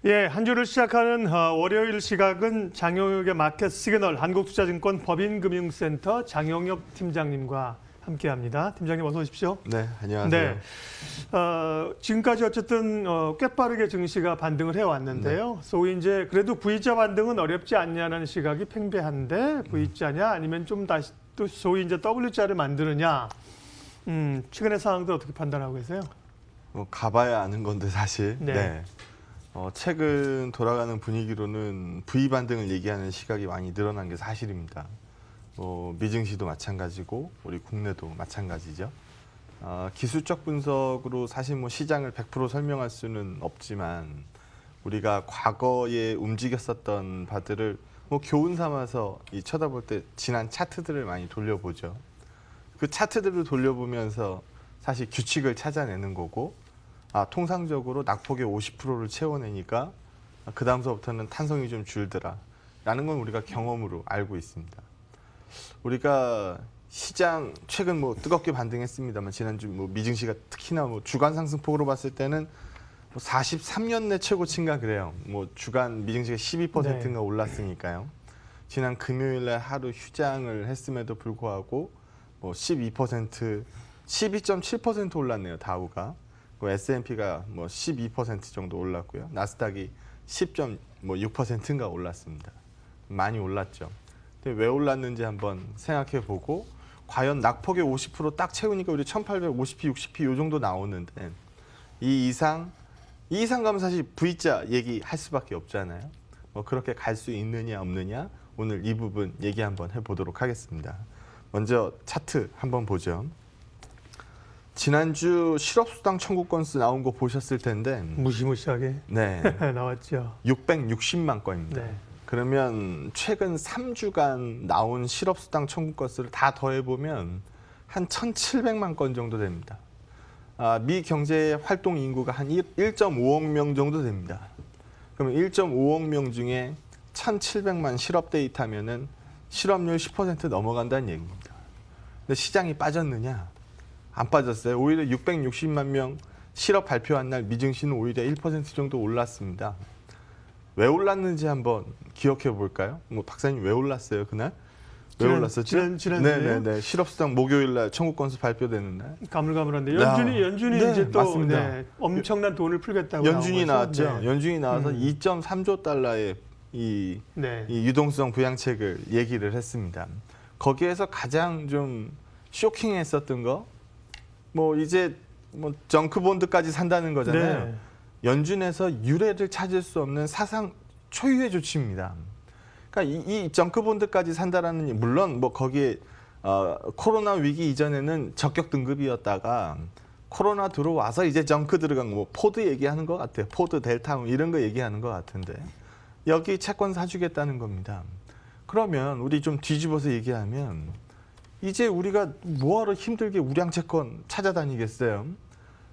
예, 한 주를 시작하는 월요일 시각은 장영혁의 마켓 시그널 한국투자증권 법인금융센터 장영혁 팀장님과 함께합니다. 팀장님 어서 오십시오. 네, 안녕하세요. 네, 지금까지 어쨌든 꽤 빠르게 증시가 반등을 해왔는데요. 소위 이제 그래도 V자 반등은 어렵지 않냐는 시각이 팽배한데 V자냐 아니면 좀 다시 또 소위 이제 W자를 만드느냐. 최근의 상황도 어떻게 판단하고 계세요? 뭐 가봐야 아는 건데 사실. 네. 네. 최근 돌아가는 분위기로는 V 반등을 얘기하는 시각이 많이 늘어난 게 사실입니다. 미증시도 마찬가지고 우리 국내도 마찬가지죠. 기술적 분석으로 사실 뭐 시장을 100% 설명할 수는 없지만 우리가 과거에 움직였었던 바들을 뭐 교훈 삼아서 쳐다볼 때 지난 차트들을 많이 돌려보죠. 그 차트들을 돌려보면서 사실 규칙을 찾아내는 거고, 통상적으로 낙폭의 50%를 채워내니까 그 다음서부터는 탄성이 좀 줄더라 라는 건 우리가 경험으로 알고 있습니다. 우리가 시장 최근 뭐 뜨겁게 반등했습니다만 지난주 뭐 미증시가 특히나 뭐 주간 상승폭으로 봤을 때는 43년 내 최고치인가 그래요. 뭐 주간 미증시가 12%인가 올랐으니까요. 지난 금요일 날 하루 휴장을 했음에도 불구하고 뭐 12.7% 올랐네요. 다우가. S&P가 뭐 12% 정도 올랐고요. 나스닥이 10.6%인가 올랐습니다. 많이 올랐죠. 근데 왜 올랐는지 한번 생각해 보고 과연 낙폭의 50% 딱 채우니까 우리 1850p, 60p 이 정도 나오는데 이 이상 가면 사실 V자 얘기할 수밖에 없잖아요. 뭐 그렇게 갈 수 있느냐 없느냐 오늘 이 부분 얘기 한번 해보도록 하겠습니다. 먼저 차트 한번 보죠. 지난주 실업수당 청구 건수 나온 거 보셨을 텐데 무시무시하게 네, 나왔죠. 660만 건입니다. 네. 그러면 최근 3주간 나온 실업수당 청구 건수를 다 더해보면 한 1,700만 건 정도 됩니다. 미 경제 활동 인구가 한 1.5억 명 정도 됩니다. 그러면 1.5억 명 중에 1,700만 실업 데이터면은 실업률 10% 넘어간다는 얘기입니다. 근데 시장이 빠졌느냐? 안 빠졌어요. 오히려 660만 명 실업 발표한 날 미증시는 오히려 1% 정도 올랐습니다. 왜 올랐는지 한번 기억해 볼까요? 뭐 박사님 왜 올랐어요 그날? 왜 올랐었죠? 지난주에 실업수당 목요일 날 청구 건수 발표되는 날. 가물가물한데 연준이 네, 이제 또 맞습니다. 엄청난 돈을 풀겠다고 연준이 나온 거죠? 나왔죠. 네. 연준이 나와서 2.3조 달러의 이 유동성 부양책을 얘기를 했습니다. 거기에서 가장 좀 쇼킹했었던 거, 뭐 이제 뭐 정크본드까지 산다는 거잖아요. 네. 연준에서 유례를 찾을 수 없는 사상 초유의 조치입니다. 그러니까 이 정크본드까지 산다라는, 물론 뭐 거기에 코로나 위기 이전에는 적격 등급이었다가 코로나 들어와서 이제 정크 들어간 거, 뭐 포드 얘기하는 것 같아요. 포드, 델타 이런 거 얘기하는 것 같은데 여기 채권 사주겠다는 겁니다. 그러면 우리 좀 뒤집어서 얘기하면 이제 우리가 뭐하러 힘들게 우량 채권 찾아다니겠어요?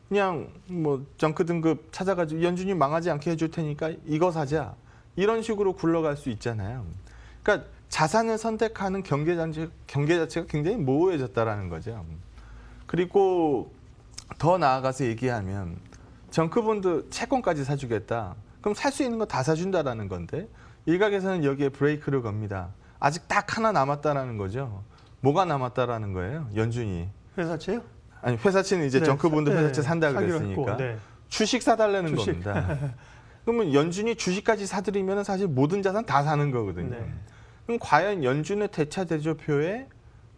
그냥 뭐 정크 등급 찾아가지고 연준이 망하지 않게 해줄 테니까 이거 사자. 이런 식으로 굴러갈 수 있잖아요. 그러니까 자산을 선택하는 경계 자체가 굉장히 모호해졌다라는 거죠. 그리고 더 나아가서 얘기하면 정크본드 채권까지 사주겠다. 그럼 살 수 있는 거 다 사준다라는 건데 일각에서는 여기에 브레이크를 겁니다. 아직 딱 하나 남았다라는 거죠. 뭐가 남았다라는 거예요? 연준이. 회사채요? 아니 회사채는 이제 정크본드 회사채 산다 그랬으니까 주식 사달라는 겁니다. 그러면 연준이 주식까지 사들이면 사실 모든 자산 다 사는 거거든요. 네. 그럼 과연 연준의 대차 대조표에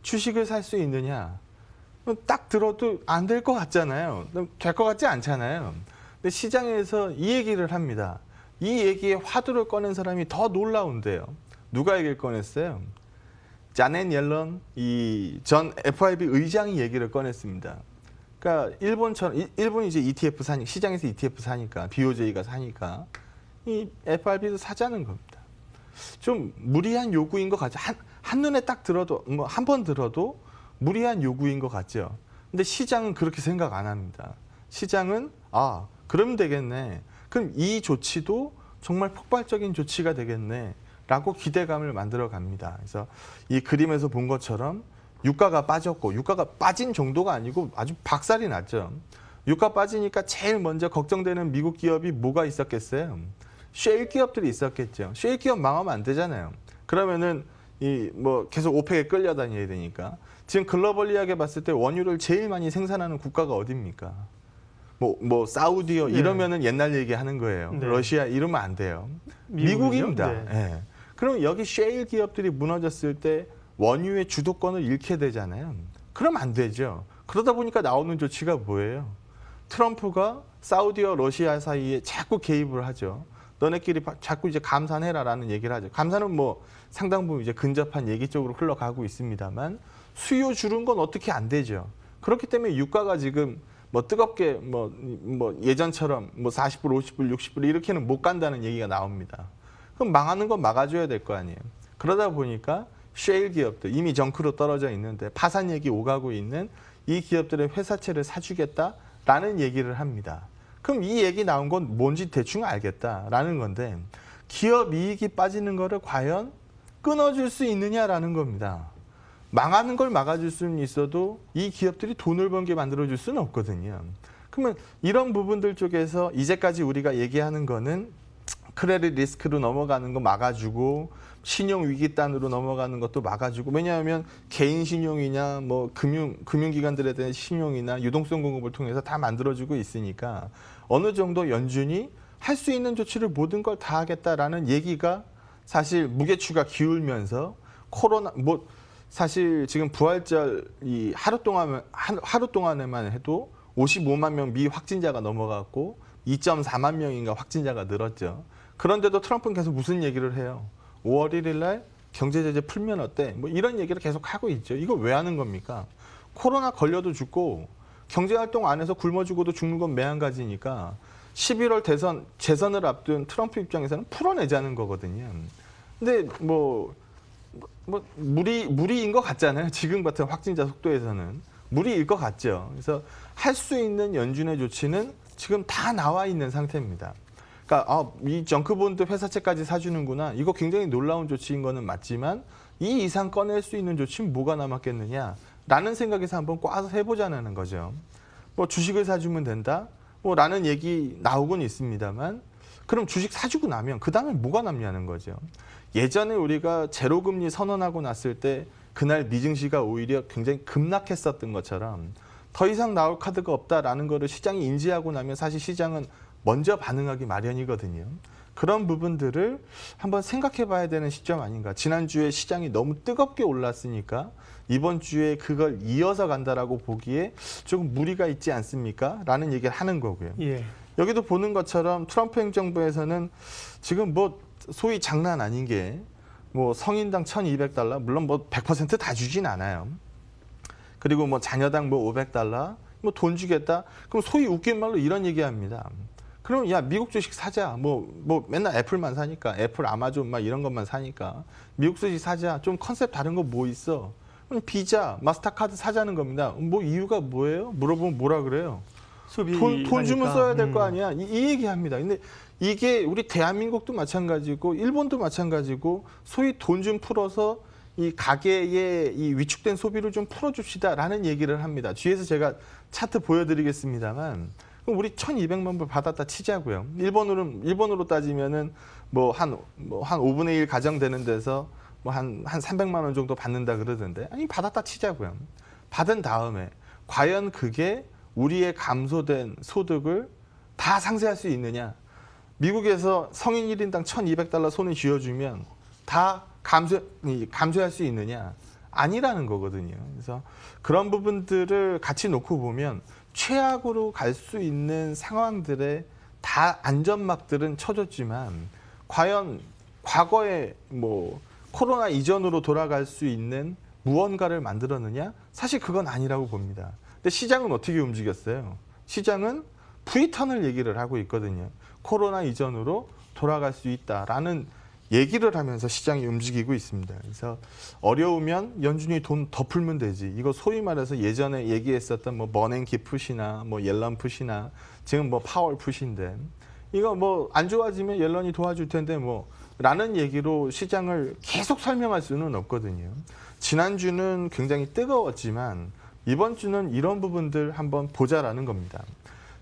주식을 살 수 있느냐? 딱 들어도 안 될 것 같잖아요. 될 것 같지 않잖아요. 근데 시장에서 이 얘기를 합니다. 이 얘기에 화두를 꺼낸 사람이 더 놀라운데요. 누가 얘기를 꺼냈어요? 자넷 옐런 이 전 FRB 의장이 얘기를 꺼냈습니다. 그러니까 일본이 이제 ETF 시장에서 ETF 사니까 BOJ가 사니까 이 FRB도 사자는 겁니다. 좀 무리한 요구인 것 같죠. 한눈에 딱 들어도 뭐 한 번 들어도 무리한 요구인 것 같죠. 근데 시장은 그렇게 생각 안 합니다. 시장은 그러면 되겠네. 그럼 이 조치도 정말 폭발적인 조치가 되겠네. 라고 기대감을 만들어 갑니다. 그래서 이 그림에서 본 것처럼 유가가 빠졌고, 유가가 빠진 정도가 아니고 아주 박살이 났죠. 유가 빠지니까 제일 먼저 걱정되는 미국 기업이 뭐가 있었겠어요? 셰일 기업들이 있었겠죠. 셰일 기업 망하면 안 되잖아요. 그러면은 이 뭐 계속 오펙에 끌려다녀야 되니까. 지금 글로벌리하게 봤을 때 원유를 제일 많이 생산하는 국가가 어디입니까? 뭐 사우디요 이러면은 옛날 얘기하는 거예요. 네. 러시아 이러면 안 돼요. 미국이죠? 미국입니다. 네. 예. 그럼 여기 셰일 기업들이 무너졌을 때 원유의 주도권을 잃게 되잖아요. 그럼 안 되죠. 그러다 보니까 나오는 조치가 뭐예요? 트럼프가 사우디와 러시아 사이에 자꾸 개입을 하죠. 너네끼리 자꾸 이제 감산해라라는 얘기를 하죠. 감산은 뭐 상당 부분 이제 근접한 얘기 쪽으로 흘러가고 있습니다만 수요 줄은 건 어떻게 안 되죠. 그렇기 때문에 유가가 지금 뭐 뜨겁게 뭐 예전처럼 뭐 40불, 50불, 60불 이렇게는 못 간다는 얘기가 나옵니다. 그럼 망하는 건 막아줘야 될 거 아니에요. 그러다 보니까 셰일 기업들 이미 정크로 떨어져 있는데 파산 얘기 오가고 있는 이 기업들의 회사채를 사주겠다라는 얘기를 합니다. 그럼 이 얘기 나온 건 뭔지 대충 알겠다라는 건데 기업 이익이 빠지는 거를 과연 끊어줄 수 있느냐라는 겁니다. 망하는 걸 막아줄 수는 있어도 이 기업들이 돈을 번게 만들어줄 수는 없거든요. 그러면 이런 부분들 쪽에서 이제까지 우리가 얘기하는 거는 크레딧 리스크로 넘어가는 거 막아주고 신용 위기단으로 넘어가는 것도 막아주고 왜냐하면 개인 신용이냐 뭐 금융기관들에 대한 신용이나 유동성 공급을 통해서 다 만들어주고 있으니까 어느 정도 연준이 할 수 있는 조치를 모든 걸 다 하겠다라는 얘기가 사실 무게추가 기울면서 코로나 뭐 사실 지금 부활절 이 하루 동안에만 해도 55만 명 미확진자가 넘어갔고 2.4만 명인가 확진자가 늘었죠. 그런데도 트럼프는 계속 무슨 얘기를 해요? 5월 1일 날 경제 제재 풀면 어때? 뭐 이런 얘기를 계속 하고 있죠. 이거 왜 하는 겁니까? 코로나 걸려도 죽고 경제 활동 안에서 굶어 죽어도 죽는 건 매한가지니까 11월 재선을 앞둔 트럼프 입장에서는 풀어내자는 거거든요. 근데 무리인 것 같잖아요. 지금 같은 확진자 속도에서는 무리일 것 같죠. 그래서 할 수 있는 연준의 조치는 지금 다 나와 있는 상태입니다. 그러니까 이 정크본드 회사채까지 사주는구나. 이거 굉장히 놀라운 조치인 거는 맞지만 이 이상 꺼낼 수 있는 조치는 뭐가 남았겠느냐라는 생각에서 한번 꽈서 해보자는 거죠. 뭐 주식을 사주면 된다. 라는 얘기 나오곤 있습니다만 그럼 주식 사주고 나면 그 다음에 뭐가 남냐는 거죠. 예전에 우리가 제로금리 선언하고 났을 때 그날 미증시가 오히려 굉장히 급락했었던 것처럼 더 이상 나올 카드가 없다라는 거를 시장이 인지하고 나면 사실 시장은 먼저 반응하기 마련이거든요. 그런 부분들을 한번 생각해 봐야 되는 시점 아닌가. 지난주에 시장이 너무 뜨겁게 올랐으니까 이번 주에 그걸 이어서 간다라고 보기에 조금 무리가 있지 않습니까? 라는 얘기를 하는 거고요. 예. 여기도 보는 것처럼 트럼프 행정부에서는 지금 뭐 소위 장난 아닌 게 뭐 성인당 $1,200 물론 뭐 100% 다 주진 않아요. 그리고 뭐 자녀당 뭐 $500 뭐 돈 주겠다. 그럼 소위 웃긴 말로 이런 얘기합니다. 그럼 야 미국 주식 사자. 뭐 맨날 애플만 사니까 애플, 아마존 막 이런 것만 사니까 미국 주식 사자. 좀 컨셉 다른 거 뭐 있어? 그럼 비자, 마스터카드 사자는 겁니다. 뭐 이유가 뭐예요? 물어보면 뭐라 그래요? 돈 주면 써야 될 거 아니야. 이 얘기합니다. 근데 이게 우리 대한민국도 마찬가지고 일본도 마찬가지고 소위 돈 좀 풀어서 이 가계의 이 위축된 소비를 좀 풀어줍시다라는 얘기를 합니다. 뒤에서 제가 차트 보여드리겠습니다만 그럼 우리 1,200만 불 받았다 치자고요. 일본으로 따지면은 한 5분의 1 가정되는 데서 한 300만 원 정도 받는다 그러던데 아니 받았다 치자고요. 받은 다음에 과연 그게 우리의 감소된 소득을 다 상쇄할 수 있느냐? 미국에서 성인 1인당 $1,200 손에 쥐어주면 다 감소할 수 있느냐? 아니라는 거거든요. 그래서 그런 부분들을 같이 놓고 보면 최악으로 갈 수 있는 상황들에 다 안전막들은 쳐줬지만 과연 과거에 코로나 이전으로 돌아갈 수 있는 무언가를 만들었느냐? 사실 그건 아니라고 봅니다. 근데 시장은 어떻게 움직였어요? 시장은 V턴을 얘기를 하고 있거든요. 코로나 이전으로 돌아갈 수 있다라는 얘기를 하면서 시장이 움직이고 있습니다. 그래서 어려우면 연준이 돈 더 풀면 되지. 이거 소위 말해서 예전에 얘기했었던 버냉키 푸시나 옐런 푸시나 지금 파월 푸시인데 이거 안 좋아지면 옐런이 도와줄 텐데 라는 얘기로 시장을 계속 설명할 수는 없거든요. 지난주는 굉장히 뜨거웠지만 이번 주는 이런 부분들 한번 보자라는 겁니다.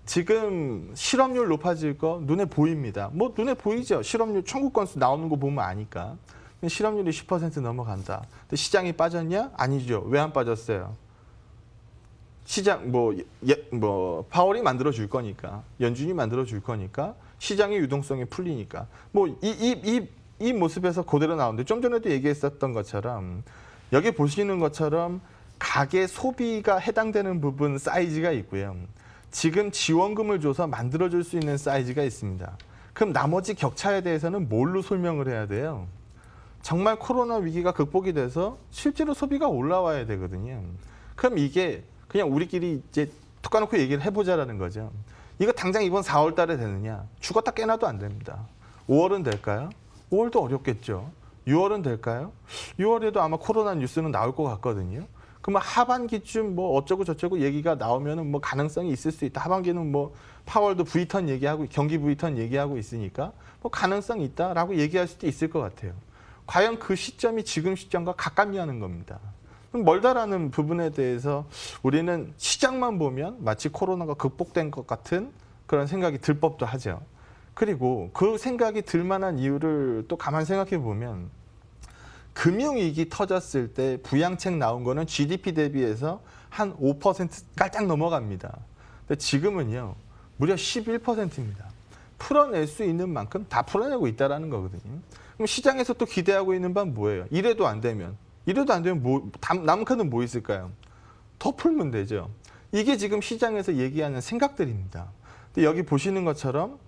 지금 실업률 높아질 거 눈에 보입니다. 뭐 눈에 보이죠. 실업률 청구 건수 나오는 거 보면 아니까. 실업률이 10% 넘어간다. 근데 시장이 빠졌냐? 아니죠. 왜 안 빠졌어요? 시장 파월이 만들어 줄 거니까, 연준이 만들어 줄 거니까, 시장의 유동성이 풀리니까. 뭐 이 모습에서 그대로 나오는데 좀 전에도 얘기했었던 것처럼 여기 보시는 것처럼 가계 소비가 해당되는 부분 사이즈가 있고요. 지금 지원금을 줘서 만들어 줄 수 있는 사이즈가 있습니다. 그럼 나머지 격차에 대해서는 뭘로 설명을 해야 돼요? 정말 코로나 위기가 극복이 돼서 실제로 소비가 올라와야 되거든요. 그럼 이게 그냥 우리끼리 이제 툭 까놓고 얘기를 해보자라는 거죠. 이거 당장 이번 4월 달에 되느냐? 죽었다 깨나도 안 됩니다. 5월은 될까요? 5월도 어렵겠죠. 6월은 될까요? 6월에도 아마 코로나 뉴스는 나올 것 같거든요. 그러면 하반기쯤 뭐 어쩌고 저쩌고 얘기가 나오면은 뭐 가능성이 있을 수 있다. 하반기는 뭐 파월도 V턴 얘기하고 경기 V턴 얘기하고 있으니까 뭐 가능성이 있다라고 얘기할 수도 있을 것 같아요. 과연 그 시점이 지금 시점과 가깝냐는 겁니다. 멀다라는 부분에 대해서 우리는 시장만 보면 마치 코로나가 극복된 것 같은 그런 생각이 들 법도 하죠. 그리고 그 생각이 들 만한 이유를 또 가만 생각해 보면 금융위기 터졌을 때 부양책 나온 거는 GDP 대비해서 한 5% 깔짝 넘어갑니다. 근데 지금은요, 무려 11%입니다. 풀어낼 수 있는 만큼 다 풀어내고 있다는 거거든요. 그럼 시장에서 또 기대하고 있는 바는 뭐예요? 이래도 안 되면 남은 카드는 뭐 있을까요? 더 풀면 되죠. 이게 지금 시장에서 얘기하는 생각들입니다. 근데 여기 보시는 것처럼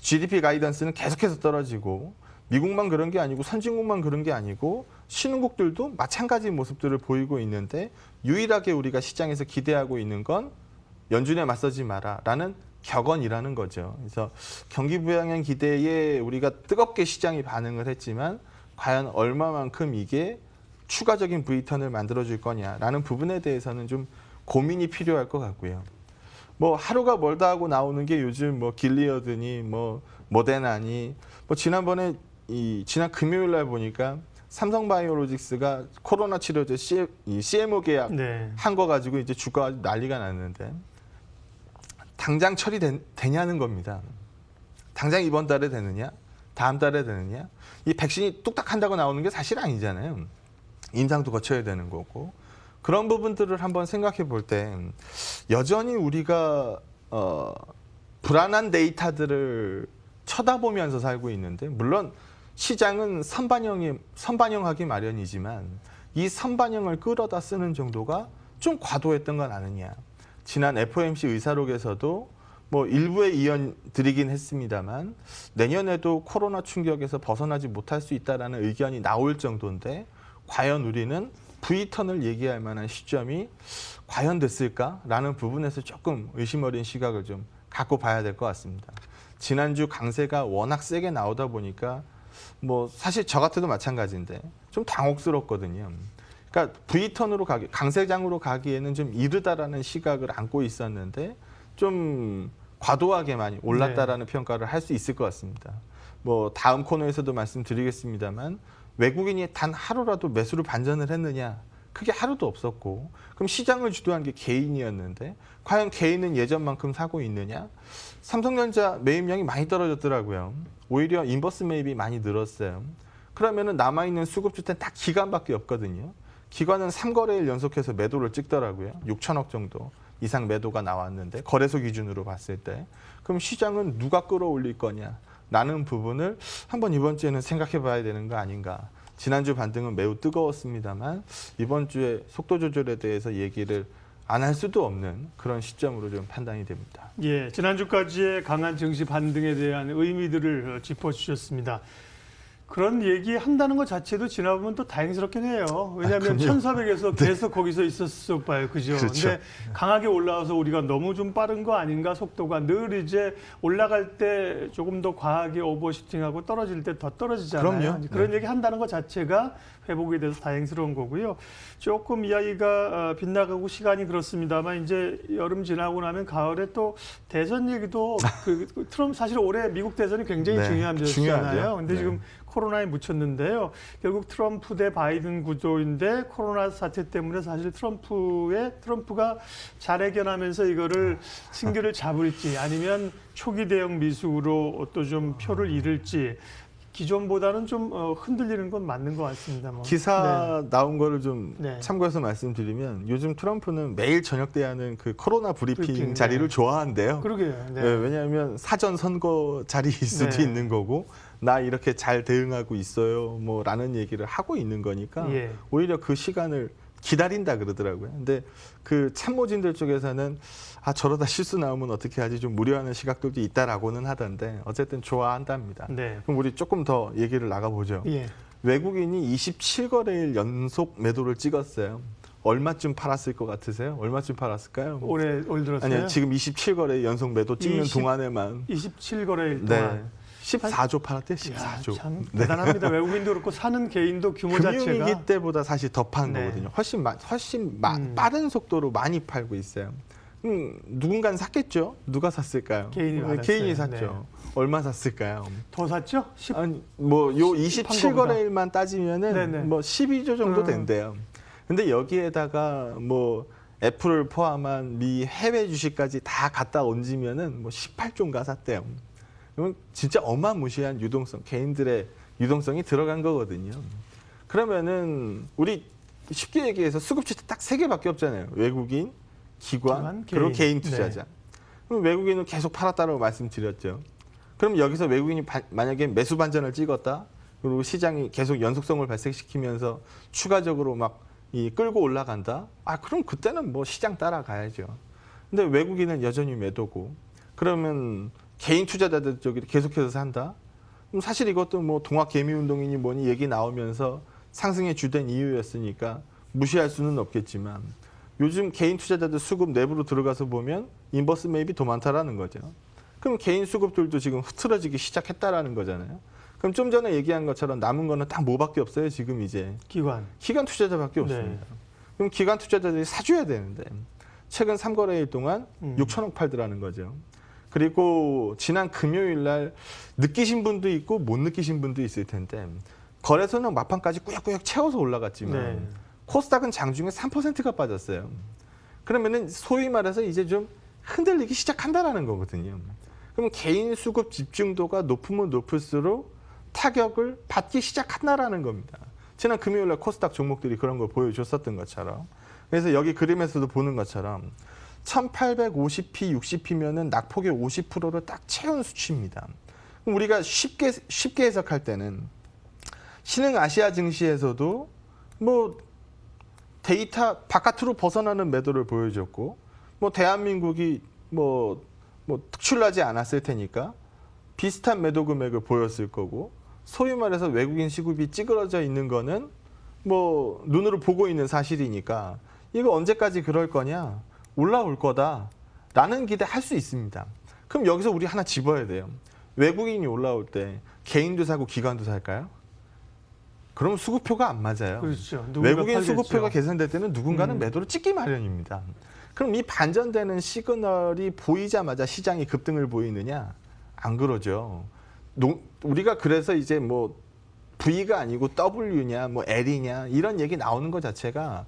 GDP 가이던스는 계속해서 떨어지고 미국만 그런 게 아니고 선진국만 그런 게 아니고 신흥국들도 마찬가지 모습들을 보이고 있는데 유일하게 우리가 시장에서 기대하고 있는 건 연준에 맞서지 마라라는 격언이라는 거죠. 그래서 경기 부양의 기대에 우리가 뜨겁게 시장이 반응을 했지만 과연 얼마만큼 이게 추가적인 V턴을 만들어줄 거냐라는 부분에 대해서는 좀 고민이 필요할 것 같고요. 뭐 하루가 멀다 하고 나오는 게 요즘 뭐 길리어드니 뭐 모데나니 뭐 지난번에 지난 금요일 날 보니까 삼성바이오로직스가 코로나 치료제 CMO 계약 한 거 가지고 이제 주가가 난리가 났는데 당장 처리되냐는 겁니다. 당장 이번 달에 되느냐? 다음 달에 되느냐? 이 백신이 뚝딱 한다고 나오는 게 사실 아니잖아요. 임상도 거쳐야 되는 거고. 그런 부분들을 한번 생각해 볼 때 여전히 우리가 불안한 데이터들을 쳐다보면서 살고 있는데 물론 시장은 선반영하기 마련이지만 이 선반영을 끌어다 쓰는 정도가 좀 과도했던 건 아느냐. 지난 FOMC 의사록에서도 뭐 일부에 이언 드리긴 했습니다만 내년에도 코로나 충격에서 벗어나지 못할 수 있다라는 의견이 나올 정도인데 과연 우리는 V턴을 얘기할 만한 시점이 과연 됐을까라는 부분에서 조금 의심 어린 시각을 좀 갖고 봐야 될 것 같습니다. 지난주 강세가 워낙 세게 나오다 보니까 뭐 사실 저 같아도 마찬가지인데 좀 당혹스럽거든요. 그러니까 V턴으로 강세장으로 가기에는 좀 이르다라는 시각을 안고 있었는데 좀 과도하게 많이 올랐다라는 평가를 할 수 있을 것 같습니다. 뭐 다음 코너에서도 말씀드리겠습니다만 외국인이 단 하루라도 매수를 반전을 했느냐? 그게 하루도 없었고 그럼 시장을 주도한 게 개인이었는데 과연 개인은 예전만큼 사고 있느냐? 삼성전자 매입량이 많이 떨어졌더라고요. 오히려 인버스 매입이 많이 늘었어요. 그러면은 남아있는 수급주택 딱 기관밖에 없거든요. 기관은 3거래일 연속해서 매도를 찍더라고요. 6천억 정도 이상 매도가 나왔는데 거래소 기준으로 봤을 때 그럼 시장은 누가 끌어올릴 거냐? 라는 부분을 한번 이번 주에는 생각해 봐야 되는 거 아닌가. 지난주 반등은 매우 뜨거웠습니다만 이번 주에 속도 조절에 대해서 얘기를 안 할 수도 없는 그런 시점으로 좀 판단이 됩니다. 예, 지난주까지의 강한 증시 반등에 대한 의미들을 짚어주셨습니다. 그런 얘기 한다는 것 자체도 지나보면 또 다행스럽긴 해요. 왜냐하면 1400에서 계속 거기서 있었을 봐요. 그죠? 그렇죠. 근데 강하게 올라와서 우리가 너무 좀 빠른 거 아닌가 속도가 늘 이제 올라갈 때 조금 더 과하게 오버슈팅하고 떨어질 때 더 떨어지잖아요. 그럼요. 그런 얘기 한다는 것 자체가 회복이 돼서 다행스러운 거고요. 조금 이야기가 빗나가고 시간이 그렇습니다만 이제 여름 지나고 나면 가을에 또 대선 얘기도 트럼프 사실 올해 미국 대선이 굉장히 중요한 중요하죠. 잖아요. 근데 지금 코로나에 묻혔는데요. 결국 트럼프 대 바이든 구도인데 코로나 사태 때문에 사실 트럼프가 잘 해결하면서 이거를 승기를 잡을지 아니면 초기 대응 미숙으로 또 좀 표를 잃을지 기존보다는 좀 흔들리는 건 맞는 것 같습니다. 뭐. 기사 나온 거를 좀 네. 참고해서 말씀드리면 요즘 트럼프는 매일 저녁 때 하는 그 코로나 브리핑 자리를 네. 좋아한대요. 그러게요. 네. 네, 왜냐하면 사전 선거 자리일 수도 네. 있는 거고 나 이렇게 잘 대응하고 있어요 뭐라는 얘기를 하고 있는 거니까 예. 오히려 그 시간을 기다린다 그러더라고요. 근데 그 참모진들 쪽에서는 아 저러다 실수 나오면 어떻게 하지 좀 무료하는 시각들도 있다라고는 하던데 어쨌든 좋아한답니다. 네. 그럼 우리 조금 더 얘기를 나가보죠. 예. 외국인이 27거래일 연속 매도를 찍었어요. 얼마쯤 팔았을 것 같으세요? 얼마쯤 팔았을까요? 올 들었어요. 아니요, 지금 27거래 연속 매도 찍는 동안에만 27거래일 동안. 네. 14조 팔았대요. 14조. 참 대단합니다. 외국인도 그렇고 사는 개인도 규모 자체가 금융위기 때보다 사실 더 판 네. 거거든요. 훨씬 빠른 속도로 많이 팔고 있어요. 누군가는 샀겠죠? 누가 샀을까요? 개인이 받았어요. 개인이 샀죠. 얼마 샀을까요? 더 샀죠? 아니 뭐요 27거래일만 따지면은 네네. 뭐 12조 정도 된대요. 근데 여기에다가 뭐 애플을 포함한 미 해외 주식까지 다 갖다 얹으면은 뭐 18조인가 샀대요. 그러면 진짜 어마무시한 유동성, 개인들의 유동성이 들어간 거거든요. 그러면은 우리 쉽게 얘기해서 수급주체 딱 3개밖에 없잖아요. 외국인, 기관, 그리고 개인 투자자. 네. 그럼 외국인은 계속 팔았다고 말씀드렸죠. 그럼 여기서 외국인이 만약에 매수 반전을 찍었다. 그리고 시장이 계속 연속성을 발생시키면서 추가적으로 막 끌고 올라간다. 아, 그럼 그때는 뭐 시장 따라가야죠. 근데 외국인은 여전히 매도고. 그러면 개인 투자자들 쪽이 계속해서 산다. 그럼 사실 이것도 뭐 동학 개미 운동이니 뭐니 얘기 나오면서 상승의 주된 이유였으니까 무시할 수는 없겠지만 요즘 개인 투자자들 수급 내부로 들어가서 보면 인버스 매입이 더 많다라는 거죠. 그럼 개인 수급들도 지금 흐트러지기 시작했다라는 거잖아요. 그럼 좀 전에 얘기한 것처럼 남은 거는 딱 뭐밖에 없어요. 지금 이제 기관 투자자밖에 없습니다. 그럼 기관 투자자들이 사줘야 되는데 최근 3거래일 동안 6천억 팔더라는 거죠. 그리고 지난 금요일 날 느끼신 분도 있고 못 느끼신 분도 있을 텐데 거래소는 막판까지 꾸역꾸역 채워서 올라갔지만 코스닥은 장중에 3%가 빠졌어요. 그러면은 소위 말해서 이제 좀 흔들리기 시작한다라는 거거든요. 그럼 개인 수급 집중도가 높으면 높을수록 타격을 받기 시작한다라는 겁니다. 지난 금요일 날 코스닥 종목들이 그런 걸 보여줬었던 것처럼. 그래서 여기 그림에서도 보는 것처럼 1850p, 60p면은 낙폭의 50%를 딱 채운 수치입니다. 그럼 우리가 쉽게 해석할 때는 신흥 아시아 증시에서도 뭐 데이터 바깥으로 벗어나는 매도를 보여줬고 뭐 대한민국이 뭐 특출나지 않았을 테니까 비슷한 매도 금액을 보였을 거고 소위 말해서 외국인 시급이 찌그러져 있는 거는 뭐 눈으로 보고 있는 사실이니까 이거 언제까지 그럴 거냐? 올라올 거다라는 기대할 수 있습니다. 그럼 여기서 우리 하나 짚어야 돼요. 외국인이 올라올 때 개인도 사고 기관도 살까요? 그럼 수급표가 안 맞아요. 그렇죠. 외국인 수급표가 계산될 때는 누군가는 매도를 찍기 마련입니다. 그럼 이 반전되는 시그널이 보이자마자 시장이 급등을 보이느냐? 안 그러죠. 우리가 그래서 이제 뭐 V가 아니고 W냐, 뭐 L이냐 이런 얘기 나오는 것 자체가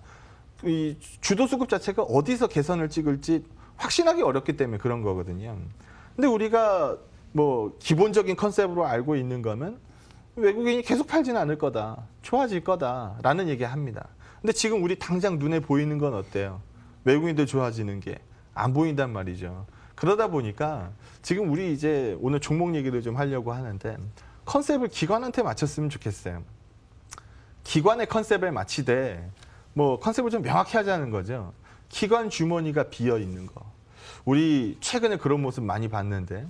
이 주도 수급 자체가 어디서 개선을 찍을지 확신하기 어렵기 때문에 그런 거거든요. 근데 우리가 뭐 기본적인 컨셉으로 알고 있는 거면 외국인이 계속 팔지는 않을 거다. 좋아질 거다라는 얘기합니다. 근데 지금 우리 당장 눈에 보이는 건 어때요? 외국인들 좋아지는 게 안 보인단 말이죠. 그러다 보니까 지금 우리 이제 오늘 종목 얘기를 좀 하려고 하는데 컨셉을 기관한테 맞췄으면 좋겠어요. 기관의 컨셉에 맞추되 뭐 컨셉을 좀 명확히 하자는 거죠. 기관 주머니가 비어 있는 거. 우리 최근에 그런 모습 많이 봤는데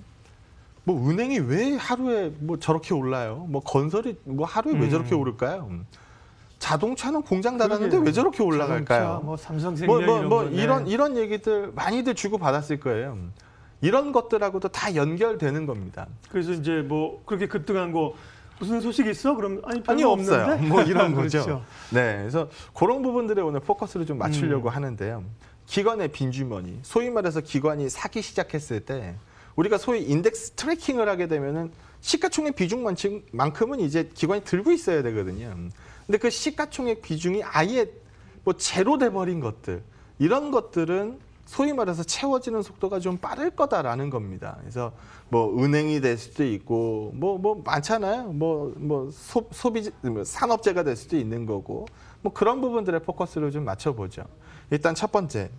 뭐 은행이 왜 하루에 뭐 저렇게 올라요? 뭐 건설이 뭐 하루에 왜 저렇게 오를까요? 자동차는 공장 닫았는데 왜 저렇게 올라갈까요? 자동차, 뭐 삼성생명 이런 얘기들 많이들 주고 받았을 거예요. 이런 것들하고도 다 연결되는 겁니다. 그래서 이제 뭐 그렇게 급등한 거 무슨 소식 있어? 그럼 아니 없어요. 없는데? 뭐 이런 그렇죠. 거죠. 네, 그래서 그런 부분들에 오늘 포커스를 좀 맞추려고 하는데요. 기관의 빈주머니, 소위 말해서 기관이 사기 시작했을 때 우리가 소위 인덱스 트래킹을 하게 되면은 시가총액 비중만큼은 이제 기관이 들고 있어야 되거든요. 근데 그 시가총액 비중이 아예 뭐 제로 돼버린 것들, 이런 것들은 소위 말해서 채워지는 속도가 좀 빠를 거다라는 겁니다. 그래서 뭐 은행이 될 수도 있고 뭐 많잖아요. 소비 산업재가 될 수도 있는 거고 뭐 그런 부분들에 포커스를 좀 맞춰보죠. 일단 첫 번째,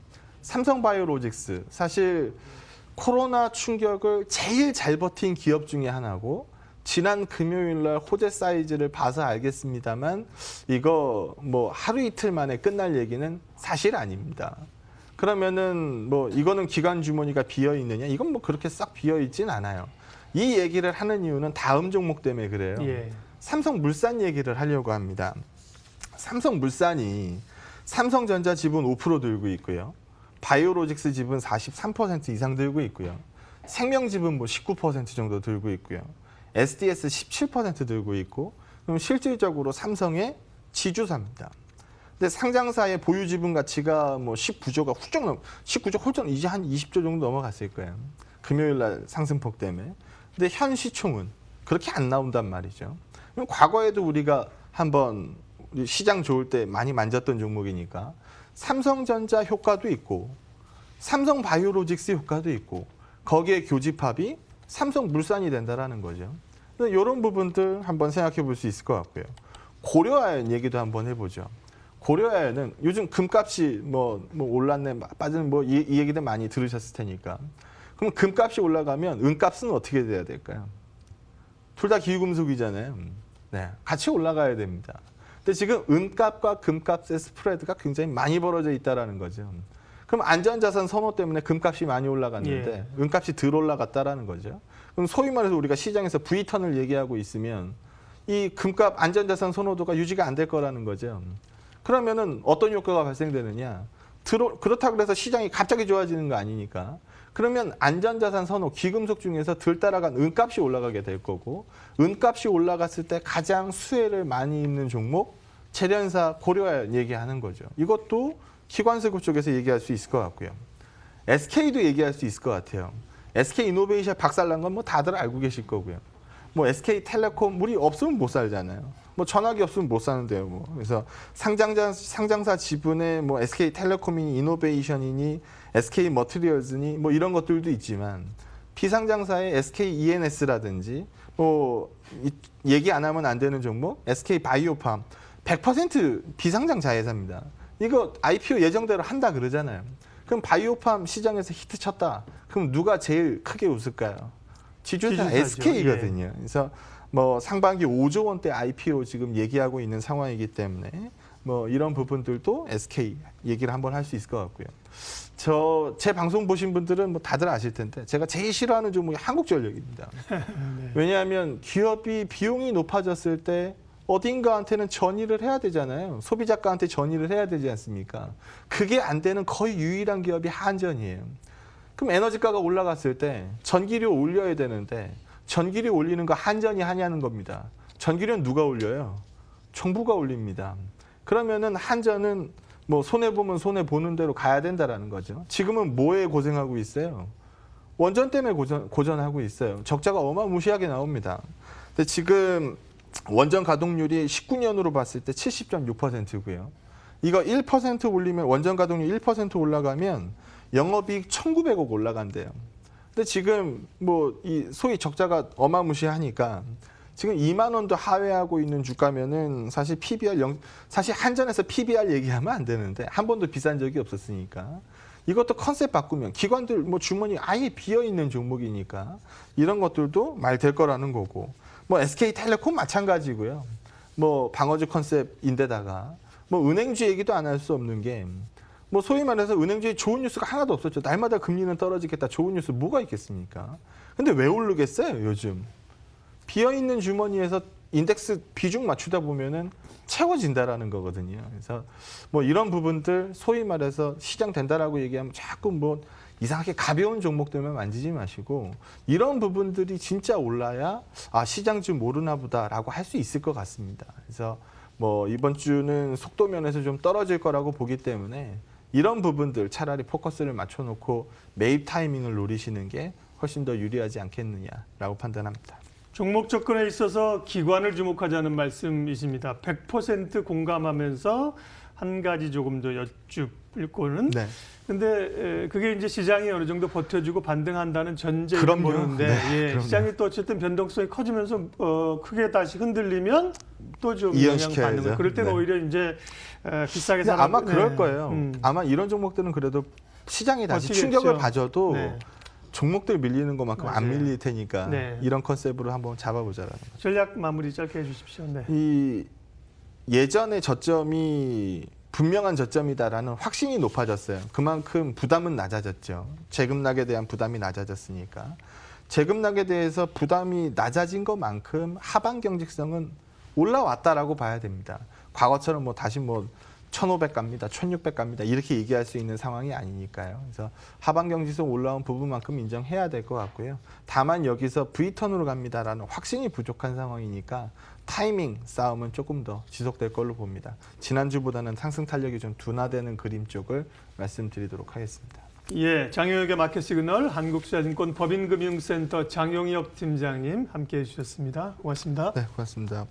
삼성바이오로직스. 사실 코로나 충격을 제일 잘 버틴 기업 중에 하나고, 지난 금요일 날 호재 사이즈를 봐서 알겠습니다만 이거 뭐 하루 이틀 만에 끝날 얘기는 사실 아닙니다. 그러면은 뭐 이거는 기관 주머니가 비어 있느냐? 이건 뭐 그렇게 싹 비어 있진 않아요. 이 얘기를 하는 이유는 다음 종목 때문에 그래요. 예. 삼성물산 얘기를 하려고 합니다. 삼성물산이 삼성전자 지분 5% 들고 있고요. 바이오로직스 지분 43% 이상 들고 있고요. 생명 지분 뭐 19% 정도 들고 있고요. SDS 17% 들고 있고, 그럼 실질적으로 삼성의 지주사입니다. 근데 상장사의 보유 지분 가치가 뭐 19조가 훌쩍 19조 훌쩍 이제 한 20조 정도 넘어갔을 거예요. 금요일 날 상승폭 때문에. 근데 현 시총은 그렇게 안 나온단 말이죠. 그럼 과거에도 우리가 한번 시장 좋을 때 많이 만졌던 종목이니까 삼성전자 효과도 있고 삼성바이오로직스 효과도 있고 거기에 교집합이 삼성물산이 된다라는 거죠. 이런 부분들 한번 생각해 볼 수 있을 것 같고요. 고려아연 얘기도 한번 해보죠. 고려아연은 요즘 금값이 뭐 올랐네 빠지는 뭐 이 얘기들 많이 들으셨을 테니까. 그럼 금값이 올라가면 은값은 어떻게 돼야 될까요? 둘 다 기후금속이잖아요. 네, 같이 올라가야 됩니다. 근데 지금 은값과 금값의 스프레드가 굉장히 많이 벌어져 있다라는 거죠. 그럼 안전자산 선호 때문에 금값이 많이 올라갔는데 예. 은값이 덜 올라갔다라는 거죠. 그럼 소위 말해서 우리가 시장에서 V턴을 얘기하고 있으면 이 금값 안전자산 선호도가 유지가 안 될 거라는 거죠. 그러면은 어떤 효과가 발생되느냐? 그렇다고 해서 시장이 갑자기 좋아지는 거 아니니까. 그러면 안전자산 선호, 귀금속 중에서 덜 따라간 은값이 올라가게 될 거고, 은값이 올라갔을 때 가장 수혜를 많이 입는 종목, 재련사 고려아연 얘기하는 거죠. 이것도 기관세고 쪽에서 얘기할 수 있을 것 같고요. SK도 얘기할 수 있을 것 같아요. SK이노베이션 박살난 건 뭐 다들 알고 계실 거고요. 뭐 SK텔레콤 우리 없으면 못 살잖아요. 뭐 전화기 없으면 못 사는데요. 뭐 그래서 상장사 지분에 뭐 SK텔레콤이니 이노베이션이니 SK머티리얼즈니 뭐 이런 것들도 있지만 비상장사의 SKENS라든지 뭐 얘기 안 하면 안 되는 종목 SK바이오팜 100% 비상장 자회사입니다. 이거 IPO 예정대로 한다 그러잖아요. 그럼 바이오팜 시장에서 히트 쳤다. 그럼 누가 제일 크게 웃을까요? 지주사 지주사죠. SK거든요. 예. 그래서 뭐 상반기 5조 원대 IPO 지금 얘기하고 있는 상황이기 때문에 뭐 이런 부분들도 SK 얘기를 한번 할 수 있을 것 같고요. 제 방송 보신 분들은 뭐 다들 아실 텐데 제가 제일 싫어하는 종목이 한국전력입니다. 네. 왜냐하면 기업이 비용이 높아졌을 때 어딘가한테는 전이를 해야 되잖아요. 소비자가한테 전이를 해야 되지 않습니까? 그게 안 되는 거의 유일한 기업이 한전이에요. 그럼 에너지가가 올라갔을 때 전기료 올려야 되는데 전기료 올리는 거 한전이 하냐는 겁니다. 전기료는 누가 올려요? 정부가 올립니다. 그러면은 한전은 뭐 손해보면 손해보는 대로 가야 된다라는 거죠. 지금은 뭐에 고생하고 있어요? 원전 때문에 고전하고 있어요. 적자가 어마무시하게 나옵니다. 근데 지금 원전 가동률이 19년으로 봤을 때 70.6%고요. 이거 1% 올리면 원전 가동률 1% 올라가면 영업이익 1,900억 올라간대요. 근데 지금 뭐 이 소위 적자가 어마무시하니까 지금 2만 원도 하회하고 있는 주가면은 사실 사실 한전에서 PBR 얘기하면 안 되는데 한 번도 비싼 적이 없었으니까 이것도 컨셉 바꾸면 기관들 뭐 주머니 아예 비어 있는 종목이니까 이런 것들도 말 될 거라는 거고 뭐 SK텔레콤 마찬가지고요. 뭐 방어주 컨셉인데다가 뭐 은행주 얘기도 안 할 수 없는 게 뭐 소위 말해서 은행주에 좋은 뉴스가 하나도 없었죠. 날마다 금리는 떨어지겠다. 좋은 뉴스 뭐가 있겠습니까? 근데 왜 오르겠어요, 요즘? 비어있는 주머니에서 인덱스 비중 맞추다 보면은 채워진다라는 거거든요. 그래서 뭐 이런 부분들 소위 말해서 시장 된다라고 얘기하면 자꾸 뭐 이상하게 가벼운 종목들만 만지지 마시고 이런 부분들이 진짜 올라야 아 시장 좀 모르나 보다라고 할 수 있을 것 같습니다. 그래서 뭐 이번 주는 속도 면에서 좀 떨어질 거라고 보기 때문에 이런 부분들 차라리 포커스를 맞춰놓고 매입 타이밍을 노리시는 게 훨씬 더 유리하지 않겠느냐라고 판단합니다. 종목 접근에 있어서 기관을 주목하자는 말씀이십니다. 100% 공감하면서 한 가지 조금 더 여쭙을 거는. 네. 근데 그게 이제 시장이 어느 정도 버텨주고 반등한다는 전제인 그럼요. 거는데 네, 예, 그럼요. 시장이 또 어쨌든 변동성이 커지면서 크게 다시 흔들리면 또 좀 영향 이연시켜야죠. 받는 거. 그럴 때는 네. 오히려 이제 비싸게 근데 사는 아마 그럴 거예요. 음. 아마 이런 종목들은 그래도 시장이 다시 버티겠죠. 충격을 가져도 네. 종목들 밀리는 것만큼 안 맞아요. 밀릴 테니까 네. 이런 컨셉으로 한번 잡아보자라는 거죠. 전략 마무리 짧게 해주십시오. 네. 이 예전의 저점이 분명한 저점이다라는 확신이 높아졌어요. 그만큼 부담은 낮아졌죠. 재급락에 대한 부담이 낮아졌으니까. 재급락에 대해서 부담이 낮아진 것만큼 하방 경직성은 올라왔다라고 봐야 됩니다. 과거처럼 뭐 다시 뭐 1,500 갑니다, 1,600 갑니다 이렇게 얘기할 수 있는 상황이 아니니까요. 그래서 하방 경직성 올라온 부분만큼 인정해야 될 것 같고요. 다만 여기서 V턴으로 갑니다라는 확신이 부족한 상황이니까 타이밍 싸움은 조금 더 지속될 걸로 봅니다. 지난주보다는 상승 탄력이 좀 둔화되는 그림 쪽을 말씀드리도록 하겠습니다. 예, 장영혁의 마켓 시그널 한국투자증권 법인금융센터 장영혁 팀장님 함께해 주셨습니다. 고맙습니다. 네, 고맙습니다.